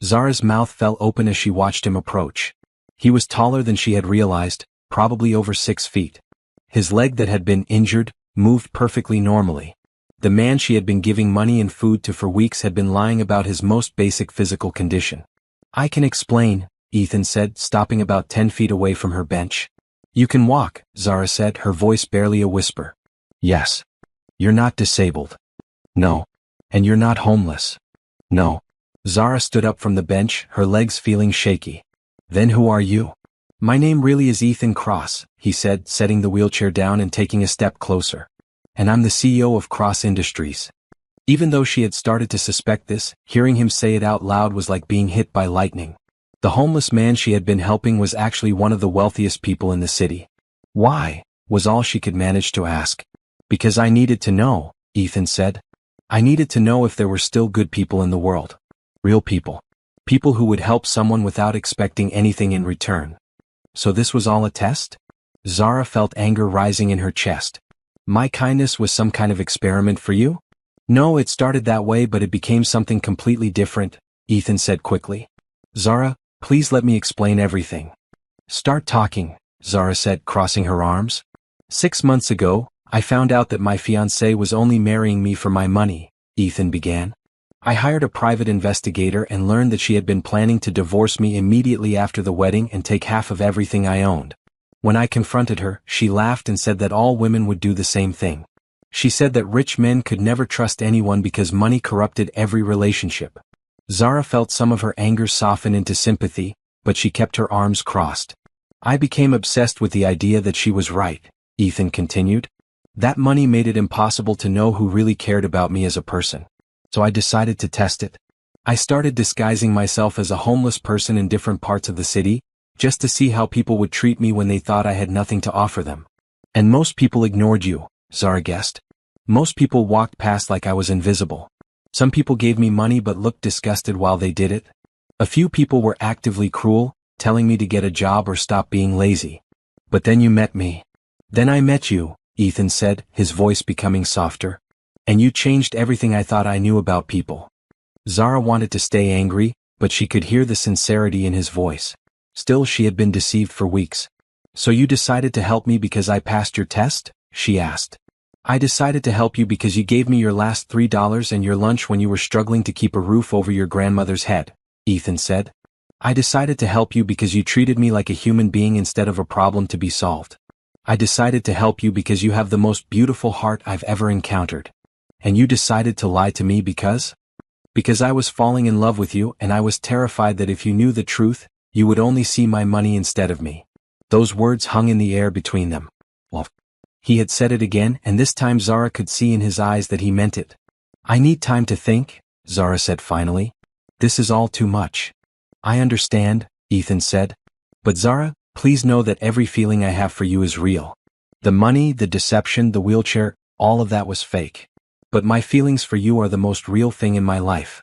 Zara's mouth fell open as she watched him approach. He was taller than she had realized, probably over 6 feet. His leg that had been injured moved perfectly normally. The man she had been giving money and food to for weeks had been lying about his most basic physical condition. I can explain, Ethan said, stopping about 10 feet away from her bench. You can walk, Zara said, her voice barely a whisper. Yes. You're not disabled. No. And you're not homeless. No. Zara stood up from the bench, her legs feeling shaky. Then who are you? My name really is Ethan Cross, he said, setting the wheelchair down and taking a step closer. And I'm the CEO of Cross Industries. Even though she had started to suspect this, hearing him say it out loud was like being hit by lightning. The homeless man she had been helping was actually one of the wealthiest people in the city. Why? Was all she could manage to ask. Because I needed to know, Ethan said. I needed to know if there were still good people in the world. Real people. People who would help someone without expecting anything in return. So this was all a test? Zara felt anger rising in her chest. My kindness was some kind of experiment for you? No, it started that way, but it became something completely different, Ethan said quickly. Zara, please let me explain everything. Start talking, Zara said, crossing her arms. 6 months ago, I found out that my fiancé was only marrying me for my money, Ethan began. I hired a private investigator and learned that she had been planning to divorce me immediately after the wedding and take half of everything I owned. When I confronted her, she laughed and said that all women would do the same thing. She said that rich men could never trust anyone because money corrupted every relationship. Zara felt some of her anger soften into sympathy, but she kept her arms crossed. I became obsessed with the idea that she was right, Ethan continued. That money made it impossible to know who really cared about me as a person. So I decided to test it. I started disguising myself as a homeless person in different parts of the city, just to see how people would treat me when they thought I had nothing to offer them. And most people ignored you, Zara guessed. Most people walked past like I was invisible. Some people gave me money but looked disgusted while they did it. A few people were actively cruel, telling me to get a job or stop being lazy. But then you met me. Then I met you, Ethan said, his voice becoming softer. And you changed everything I thought I knew about people. Zara wanted to stay angry, but she could hear the sincerity in his voice. Still, she had been deceived for weeks. So you decided to help me because I passed your test? She asked. I decided to help you because you gave me your last $3 and your lunch when you were struggling to keep a roof over your grandmother's head, Ethan said. I decided to help you because you treated me like a human being instead of a problem to be solved. I decided to help you because you have the most beautiful heart I've ever encountered. And you decided to lie to me because? Because I was falling in love with you and I was terrified that if you knew the truth, you would only see my money instead of me. Those words hung in the air between them. Well, he had said it again, and this time Zara could see in his eyes that he meant it. I need time to think, Zara said finally. This is all too much. I understand, Ethan said. But Zara, please know that every feeling I have for you is real. The money, the deception, the wheelchair, all of that was fake. But my feelings for you are the most real thing in my life.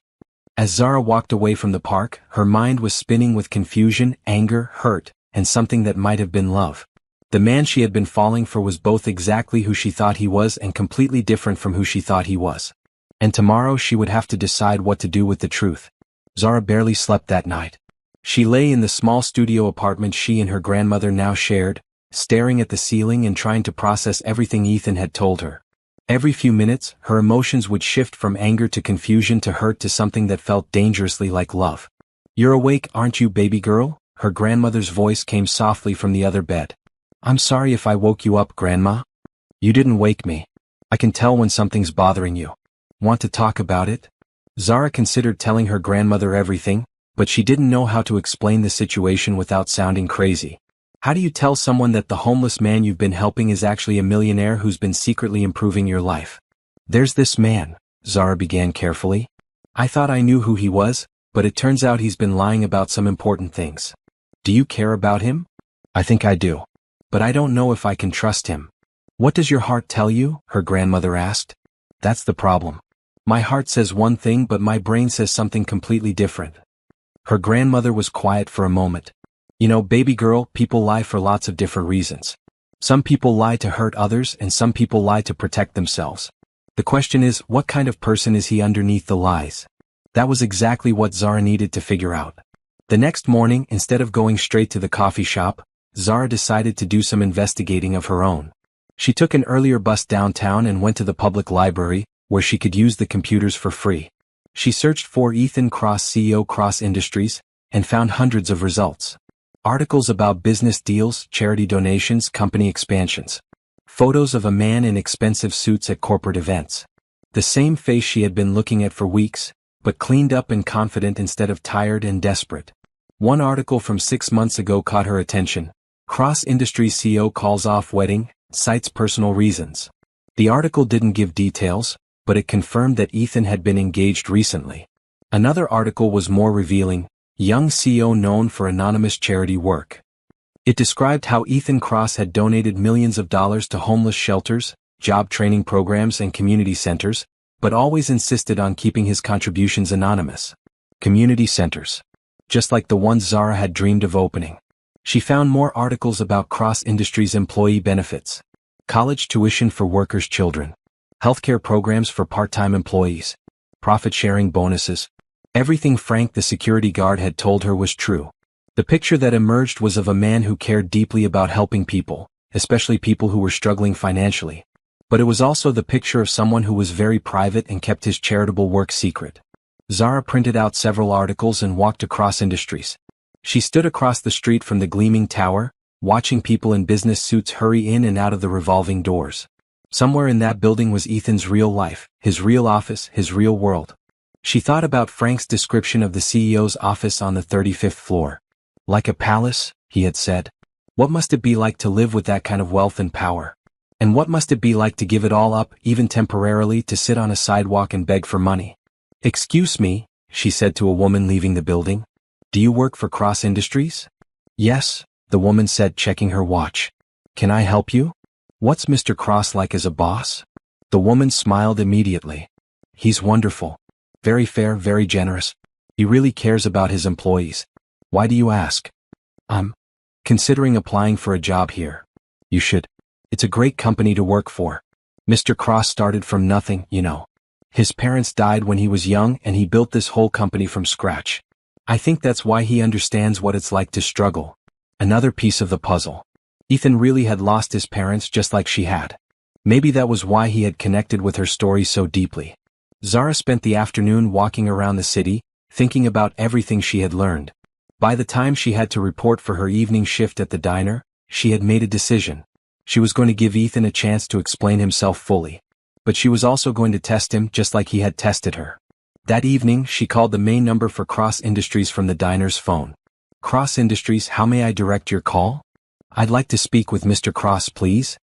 As Zara walked away from the park, her mind was spinning with confusion, anger, hurt, and something that might have been love. The man she had been falling for was both exactly who she thought he was and completely different from who she thought he was. And tomorrow she would have to decide what to do with the truth. Zara barely slept that night. She lay in the small studio apartment she and her grandmother now shared, staring at the ceiling and trying to process everything Ethan had told her. Every few minutes, her emotions would shift from anger to confusion to hurt to something that felt dangerously like love. You're awake, aren't you, baby girl? Her grandmother's voice came softly from the other bed. I'm sorry if I woke you up, Grandma. You didn't wake me. I can tell when something's bothering you. Want to talk about it? Zara considered telling her grandmother everything, but she didn't know how to explain the situation without sounding crazy. How do you tell someone that the homeless man you've been helping is actually a millionaire who's been secretly improving your life? There's this man, Zara began carefully. I thought I knew who he was, but it turns out he's been lying about some important things. Do you care about him? I think I do. But I don't know if I can trust him. What does your heart tell you? Her grandmother asked. That's the problem. My heart says one thing but my brain says something completely different. Her grandmother was quiet for a moment. You know, baby girl, people lie for lots of different reasons. Some people lie to hurt others and some people lie to protect themselves. The question is, what kind of person is he underneath the lies? That was exactly what Zara needed to figure out. The next morning, instead of going straight to the coffee shop, Zara decided to do some investigating of her own. She took an earlier bus downtown and went to the public library, where she could use the computers for free. She searched for Ethan Cross, CEO Cross Industries, and found hundreds of results. Articles about business deals, charity donations, company expansions. Photos of a man in expensive suits at corporate events. The same face she had been looking at for weeks, but cleaned up and confident instead of tired and desperate. One article from 6 months ago caught her attention. Cross Industries CEO calls off wedding, cites personal reasons. The article didn't give details, but it confirmed that Ethan had been engaged recently. Another article was more revealing. Young CEO known for anonymous charity work. It described how Ethan Cross had donated millions of dollars to homeless shelters, job training programs and community centers, but always insisted on keeping his contributions anonymous. Community centers. just like the ones Zara had dreamed of opening. She found more articles about Cross Industries employee benefits, college tuition for workers' children, healthcare programs for part-time employees, profit-sharing bonuses. Everything Frank the security guard had told her was true. The picture that emerged was of a man who cared deeply about helping people, especially people who were struggling financially. But it was also the picture of someone who was very private and kept his charitable work secret. Zara printed out several articles and walked across Industries. She stood across the street from the gleaming tower, watching people in business suits hurry in and out of the revolving doors. Somewhere in that building was Ethan's real life, his real office, his real world. She thought about Frank's description of the CEO's office on the 35th floor. Like a palace, he had said. What must it be like to live with that kind of wealth and power? And what must it be like to give it all up, even temporarily, to sit on a sidewalk and beg for money? "Excuse me," she said to a woman leaving the building. "Do you work for Cross Industries?" "Yes," the woman said, checking her watch. "Can I help you? What's Mr. Cross like as a boss?" The woman smiled immediately. "He's wonderful. Very fair, very generous. He really cares about his employees. Why do you ask?" "I'm considering applying for a job here." "You should. It's a great company to work for. Mr. Cross started from nothing, you know. His parents died when he was young and he built this whole company from scratch. I think that's why he understands what it's like to struggle." Another piece of the puzzle. Ethan really had lost his parents just like she had. Maybe that was why he had connected with her story so deeply. Zara spent the afternoon walking around the city, thinking about everything she had learned. By the time she had to report for her evening shift at the diner, she had made a decision. She was going to give Ethan a chance to explain himself fully. But she was also going to test him just like he had tested her. That evening, she called the main number for Cross Industries from the diner's phone. "Cross Industries, how may I direct your call?" "I'd like to speak with Mr. Cross, please."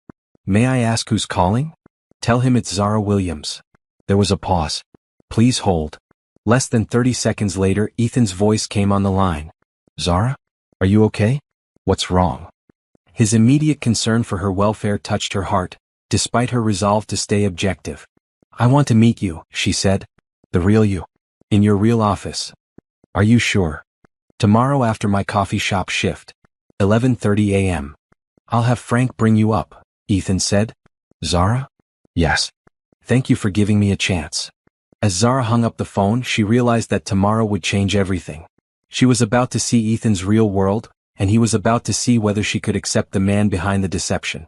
"May I ask who's calling?" "Tell him it's Zara Williams." There was a pause. "Please hold." Less than 30 seconds later, Ethan's voice came on the line. "Zara? Are you okay? What's wrong?" His immediate concern for her welfare touched her heart, despite her resolve to stay objective. "I want to meet you," she said. "The real you. In your real office." "Are you sure?" "Tomorrow after my coffee shop shift. 11:30 a.m. "I'll have Frank bring you up," Ethan said. "Zara?" "Yes. Thank you for giving me a chance." As Zara hung up the phone, she realized that tomorrow would change everything. She was about to see Ethan's real world, and he was about to see whether she could accept the man behind the deception.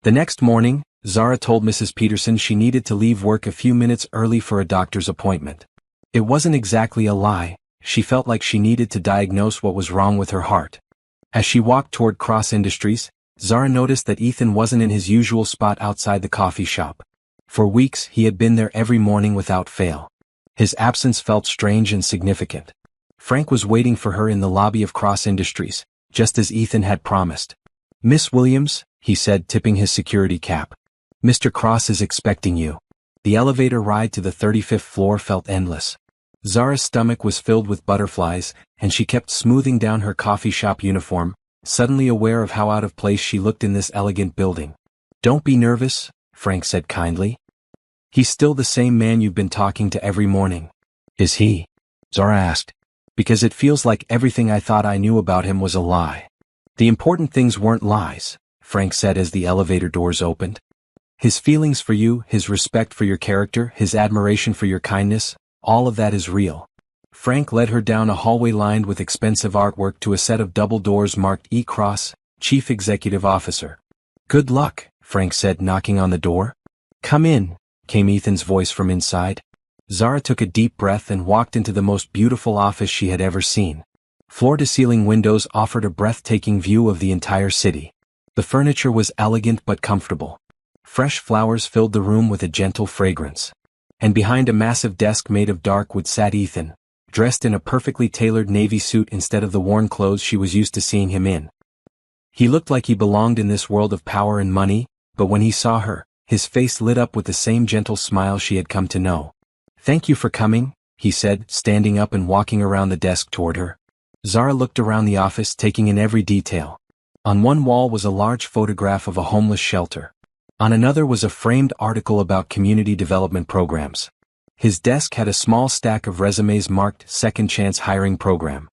The next morning, Zara told Mrs. Peterson she needed to leave work a few minutes early for a doctor's appointment. It wasn't exactly a lie, she felt like she needed to diagnose what was wrong with her heart. As she walked toward Cross Industries, Zara noticed that Ethan wasn't in his usual spot outside the coffee shop. For weeks, he had been there every morning without fail. His absence felt strange and significant. Frank was waiting for her in the lobby of Cross Industries, just as Ethan had promised. "Miss Williams," he said, tipping his security cap. "Mr. Cross is expecting you." The elevator ride to the 35th floor felt endless. Zara's stomach was filled with butterflies, and she kept smoothing down her coffee shop uniform, suddenly aware of how out of place she looked in this elegant building. "Don't be nervous," Frank said kindly. "He's still the same man you've been talking to every morning." "Is he?" Zara asked. "Because it feels like everything I thought I knew about him was a lie." "The important things weren't lies," Frank said as the elevator doors opened. "His feelings for you, his respect for your character, his admiration for your kindness, all of that is real." Frank led her down a hallway lined with expensive artwork to a set of double doors marked E. Cross, Chief Executive Officer. "Good luck," Frank said, knocking on the door. "Come in," came Ethan's voice from inside. Zara took a deep breath and walked into the most beautiful office she had ever seen. Floor-to-ceiling windows offered a breathtaking view of the entire city. The furniture was elegant but comfortable. Fresh flowers filled the room with a gentle fragrance. And behind a massive desk made of dark wood sat Ethan, dressed in a perfectly tailored navy suit instead of the worn clothes she was used to seeing him in. He looked like he belonged in this world of power and money, but when he saw her, his face lit up with the same gentle smile she had come to know. "Thank you for coming," he said, standing up and walking around the desk toward her. Zara looked around the office, taking in every detail. On one wall was a large photograph of a homeless shelter. On another was a framed article about community development programs. His desk had a small stack of resumes marked Second Chance Hiring Program.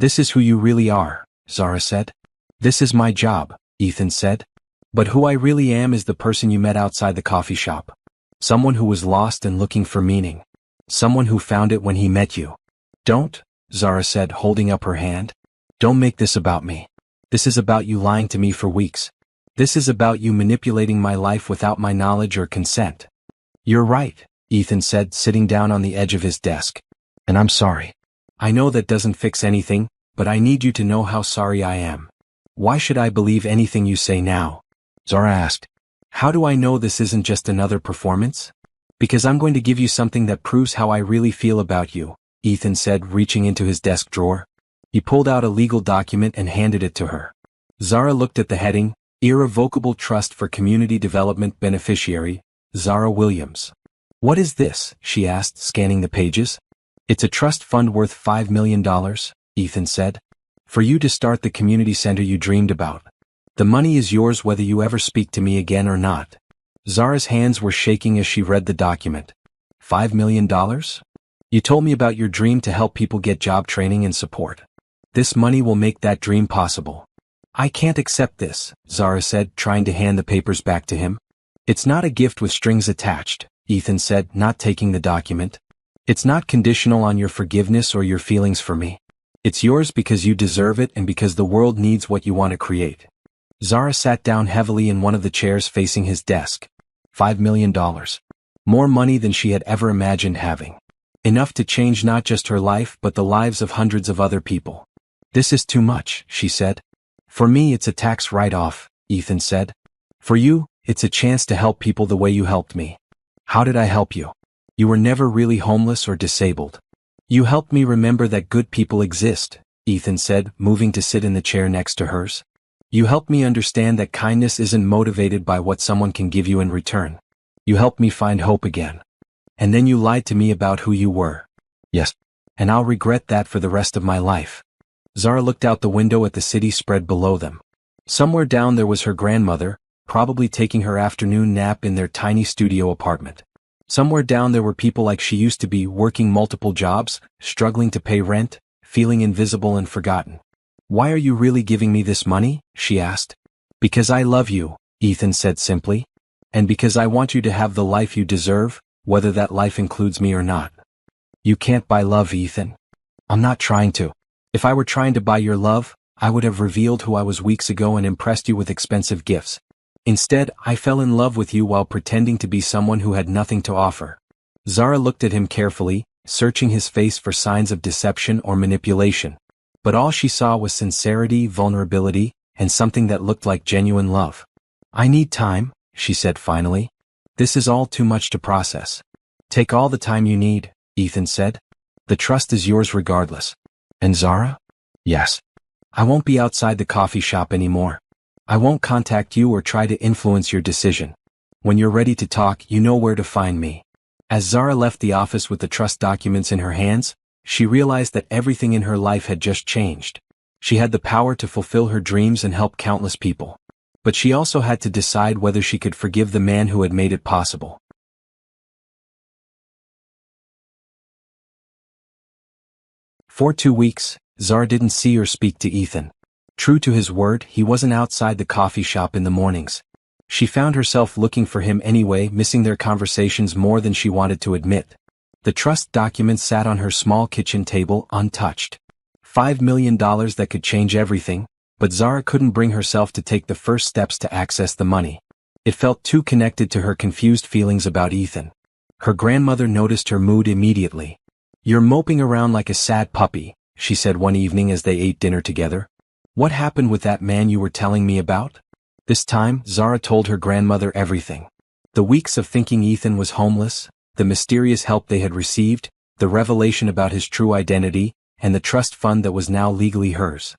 This is who you really are, Zara said. This is my job, Ethan said. But who I really am is the person you met outside the coffee shop. Someone who was lost and looking for meaning. Someone who found it when he met you. Don't, Zara said, holding up her hand. Don't make this about me. This is about you lying to me for weeks. This is about you manipulating my life without my knowledge or consent. You're right, Ethan said, sitting down on the edge of his desk. And I'm sorry. I know that doesn't fix anything, but I need you to know how sorry I am. Why should I believe anything you say now? Zara asked. How do I know this isn't just another performance? Because I'm going to give you something that proves how I really feel about you, Ethan said, reaching into his desk drawer. He pulled out a legal document and handed it to her. Zara looked at the heading, Irrevocable Trust for Community Development Beneficiary, Zara Williams. What is this? She asked, scanning the pages. It's a trust fund worth $5 million, Ethan said. For you to start the community center you dreamed about. The money is yours whether you ever speak to me again or not. Zara's hands were shaking as she read the document. $5 million? You told me about your dream to help people get job training and support. This money will make that dream possible. I can't accept this, Zara said, trying to hand the papers back to him. It's not a gift with strings attached, Ethan said, not taking the document. It's not conditional on your forgiveness or your feelings for me. It's yours because you deserve it and because the world needs what you want to create. Zara sat down heavily in one of the chairs facing his desk. $5 million. More money than she had ever imagined having. Enough to change not just her life but the lives of hundreds of other people. This is too much, she said. For me it's a tax write-off, Ethan said. For you, it's a chance to help people the way you helped me. How did I help you? You were never really homeless or disabled. You helped me remember that good people exist, Ethan said, moving to sit in the chair next to hers. You helped me understand that kindness isn't motivated by what someone can give you in return. You helped me find hope again. And then you lied to me about who you were. Yes. And I'll regret that for the rest of my life. Zara looked out the window at the city spread below them. Somewhere down there was her grandmother, probably taking her afternoon nap in their tiny studio apartment. Somewhere down there were people like she used to be, working multiple jobs, struggling to pay rent, feeling invisible and forgotten. Why are you really giving me this money? She asked. Because I love you, Ethan said simply. And because I want you to have the life you deserve, whether that life includes me or not. You can't buy love, Ethan. I'm not trying to. If I were trying to buy your love, I would have revealed who I was weeks ago and impressed you with expensive gifts. Instead, I fell in love with you while pretending to be someone who had nothing to offer. Zara looked at him carefully, searching his face for signs of deception or manipulation. But all she saw was sincerity, vulnerability, and something that looked like genuine love. I need time, she said finally. This is all too much to process. Take all the time you need, Ethan said. The trust is yours regardless. And Zara? Yes. I won't be outside the coffee shop anymore. I won't contact you or try to influence your decision. When you're ready to talk, you know where to find me. As Zara left the office with the trust documents in her hands, she realized that everything in her life had just changed. She had the power to fulfill her dreams and help countless people. But she also had to decide whether she could forgive the man who had made it possible. For 2 weeks, Zara didn't see or speak to Ethan. True to his word, he wasn't outside the coffee shop in the mornings. She found herself looking for him anyway, missing their conversations more than she wanted to admit. The trust documents sat on her small kitchen table, untouched. $5 million that could change everything, but Zara couldn't bring herself to take the first steps to access the money. It felt too connected to her confused feelings about Ethan. Her grandmother noticed her mood immediately. You're moping around like a sad puppy, she said one evening as they ate dinner together. What happened with that man you were telling me about? This time, Zara told her grandmother everything. The weeks of thinking Ethan was homeless, the mysterious help they had received, the revelation about his true identity, and the trust fund that was now legally hers.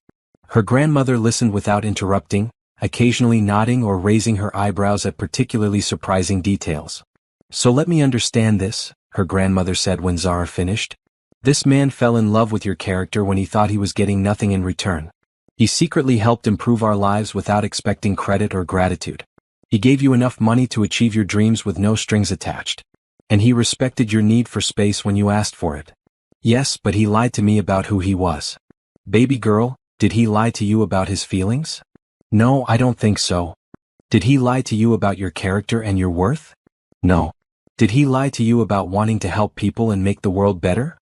Her grandmother listened without interrupting, occasionally nodding or raising her eyebrows at particularly surprising details. So let me understand this, her grandmother said when Zara finished. This man fell in love with your character when he thought he was getting nothing in return. He secretly helped improve our lives without expecting credit or gratitude. He gave you enough money to achieve your dreams with no strings attached. And he respected your need for space when you asked for it. Yes, but he lied to me about who he was. Baby girl, did he lie to you about his feelings? No, I don't think so. Did he lie to you about your character and your worth? No. Did he lie to you about wanting to help people and make the world better?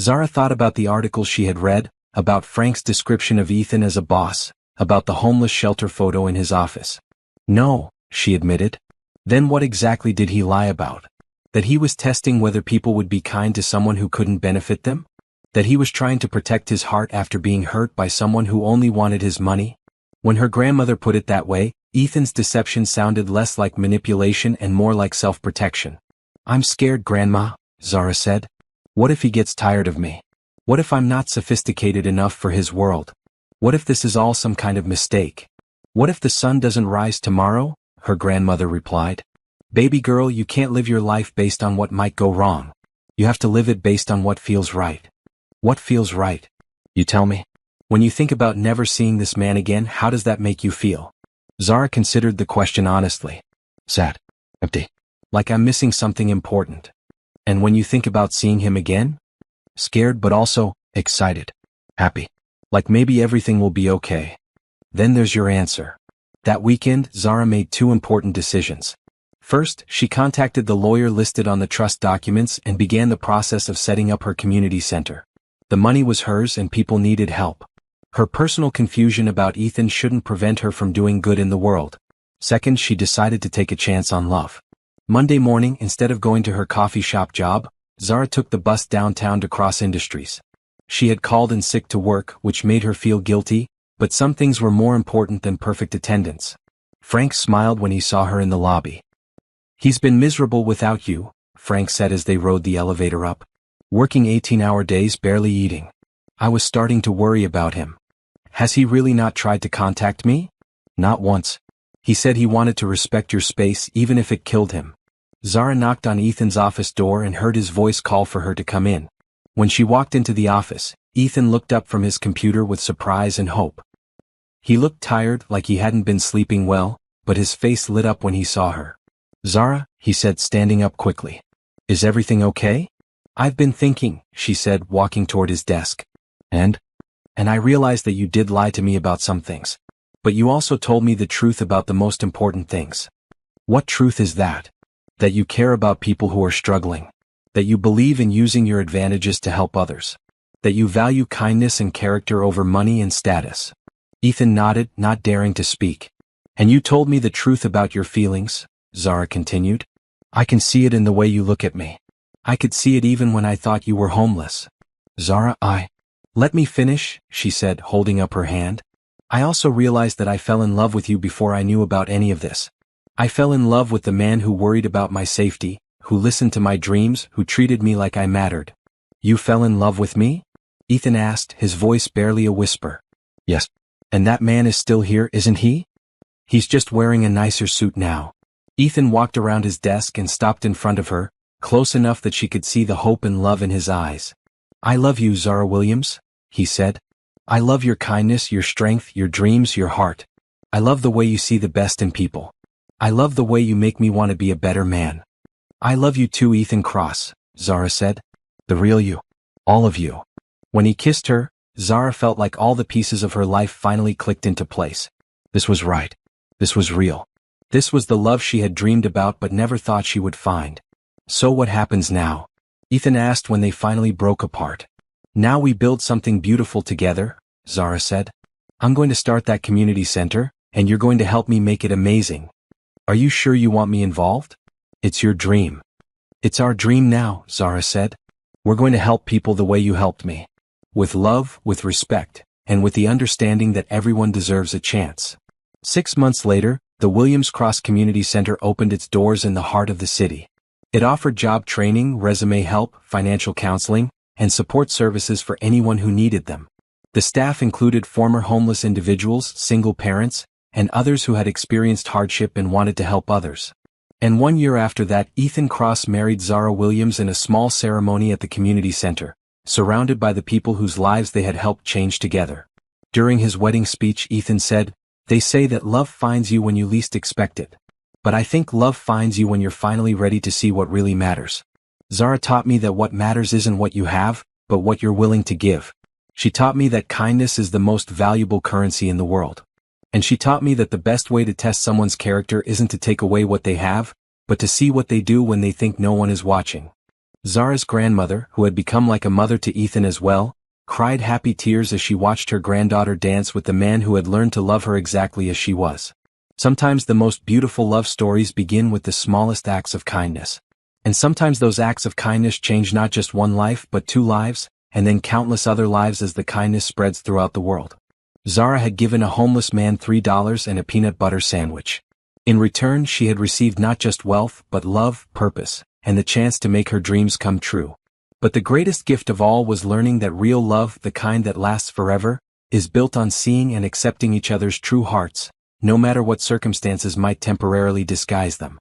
Zara thought about the articles she had read, about Frank's description of Ethan as a boss, about the homeless shelter photo in his office. No, she admitted. Then what exactly did he lie about? That he was testing whether people would be kind to someone who couldn't benefit them? That he was trying to protect his heart after being hurt by someone who only wanted his money? When her grandmother put it that way, Ethan's deception sounded less like manipulation and more like self-protection. I'm scared, Grandma, Zara said. What if he gets tired of me? What if I'm not sophisticated enough for his world? What if this is all some kind of mistake? What if the sun doesn't rise tomorrow? Her grandmother replied. Baby girl, you can't live your life based on what might go wrong. You have to live it based on what feels right. What feels right? You tell me. When you think about never seeing this man again, how does that make you feel? Zara considered the question honestly. Sad. Empty. Like I'm missing something important. And when you think about seeing him again? Scared but also excited. Happy. Like maybe everything will be okay. Then there's your answer. That weekend, Zara made two important decisions. First, she contacted the lawyer listed on the trust documents and began the process of setting up her community center. The money was hers and people needed help. Her personal confusion about Ethan shouldn't prevent her from doing good in the world. Second, she decided to take a chance on love. Monday morning, instead of going to her coffee shop job, Zara took the bus downtown to Cross Industries. She had called in sick to work, which made her feel guilty, but some things were more important than perfect attendance. Frank smiled when he saw her in the lobby. He's been miserable without you, Frank said as they rode the elevator up. Working 18-hour days, barely eating. I was starting to worry about him. Has he really not tried to contact me? Not once. He said he wanted to respect your space even if it killed him. Zara knocked on Ethan's office door and heard his voice call for her to come in. When she walked into the office, Ethan looked up from his computer with surprise and hope. He looked tired, like he hadn't been sleeping well, but his face lit up when he saw her. Zara, he said, standing up quickly. Is everything okay? I've been thinking, she said, walking toward his desk. And I realized that you did lie to me about some things. But you also told me the truth about the most important things. What truth is that? That you care about people who are struggling. That you believe in using your advantages to help others. That you value kindness and character over money and status. Ethan nodded, not daring to speak. And you told me the truth about your feelings, Zara continued. I can see it in the way you look at me. I could see it even when I thought you were homeless. Zara, Let me finish, she said, holding up her hand. I also realized that I fell in love with you before I knew about any of this. I fell in love with the man who worried about my safety, who listened to my dreams, who treated me like I mattered. You fell in love with me? Ethan asked, his voice barely a whisper. Yes. And that man is still here, isn't he? He's just wearing a nicer suit now. Ethan walked around his desk and stopped in front of her, close enough that she could see the hope and love in his eyes. I love you, Zara Williams, he said. I love your kindness, your strength, your dreams, your heart. I love the way you see the best in people. I love the way you make me want to be a better man. I love you too, Ethan Cross, Zara said. The real you. All of you. When he kissed her, Zara felt like all the pieces of her life finally clicked into place. This was right. This was real. This was the love she had dreamed about but never thought she would find. So what happens now? Ethan asked when they finally broke apart. Now we build something beautiful together, Zara said. I'm going to start that community center, and you're going to help me make it amazing. Are you sure you want me involved? It's your dream. It's our dream now, Zara said. We're going to help people the way you helped me. With love, with respect, and with the understanding that everyone deserves a chance. 6 months later, the Williams Cross Community Center opened its doors in the heart of the city. It offered job training, resume help, financial counseling, and support services for anyone who needed them. The staff included former homeless individuals, single parents, and others who had experienced hardship and wanted to help others. And 1 year after that, Ethan Cross married Zara Williams in a small ceremony at the community center, surrounded by the people whose lives they had helped change together. During his wedding speech, Ethan said, "They say that love finds you when you least expect it. But I think love finds you when you're finally ready to see what really matters. Zara taught me that what matters isn't what you have, but what you're willing to give. She taught me that kindness is the most valuable currency in the world. And she taught me that the best way to test someone's character isn't to take away what they have, but to see what they do when they think no one is watching. Zara's grandmother, who had become like a mother to Ethan as well, cried happy tears as she watched her granddaughter dance with the man who had learned to love her exactly as she was. Sometimes the most beautiful love stories begin with the smallest acts of kindness. And sometimes those acts of kindness change not just one life but 2 lives, and then countless other lives as the kindness spreads throughout the world. Zara had given a homeless man $3 and a peanut butter sandwich. In return, she had received not just wealth but love, purpose, and the chance to make her dreams come true. But the greatest gift of all was learning that real love, the kind that lasts forever, is built on seeing and accepting each other's true hearts, no matter what circumstances might temporarily disguise them.